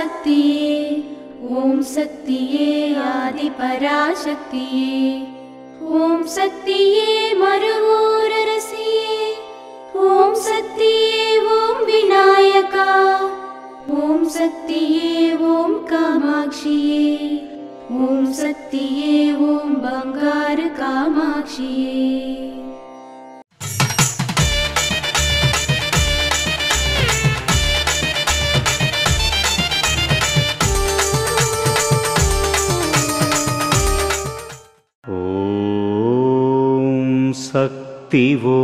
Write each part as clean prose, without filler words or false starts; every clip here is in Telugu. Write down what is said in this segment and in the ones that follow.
पराशक्तिये ॐ शक्तिये आदिपराशक्तिये ॐ शक्तिये मरुवोररसिये ॐ शक्तिये ॐ विनायका ॐ शक्तिये ॐ कामाक्षिये ॐ शक्तिये ॐ बंगार कामाक्षिये। శక్తివో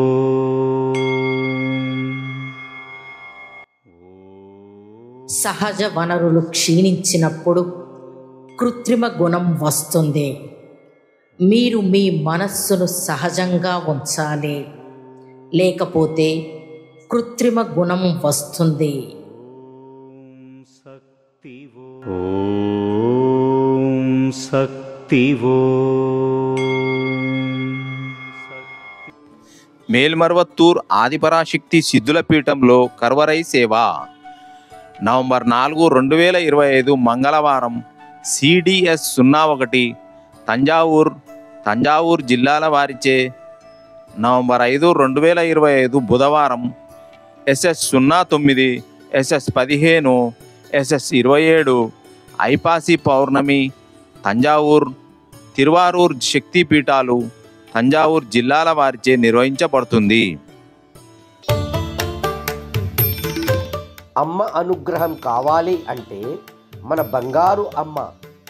సహజ వనరులు క్షీణించినప్పుడు కృత్రిమ గుణం వస్తుంది. మీరు మీ మనస్సును సహజంగా ఉంచాలి, లేకపోతే కృత్రిమ గుణం వస్తుంది. ఓం శక్తివో. మేల్మర్వత్తూర్ ఆదిపరాశక్తి సిద్ధుల పీఠంలో కర్వరై సేవ. నవంబర్ 4, 2025 మంగళవారం CDS 01 తంజావూర్ జిల్లాల వారిచే, నవంబర్ 5, 2025 బుధవారం SS 09, SS 15, SS 27 ఐపాసి పౌర్ణమి తంజావూర్, తిరువారూర్ శక్తిపీఠాలు తంజావూర్ జిల్లాల వారిచే నిర్వహించబడుతుంది. అమ్మ అనుగ్రహం కావాలి అంటే మన బంగారు అమ్మ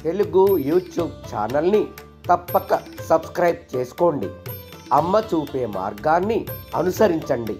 తెలుగు యూట్యూబ్ ఛానల్ని తప్పక సబ్స్క్రైబ్ చేసుకోండి. అమ్మ చూపే మార్గాన్ని అనుసరించండి.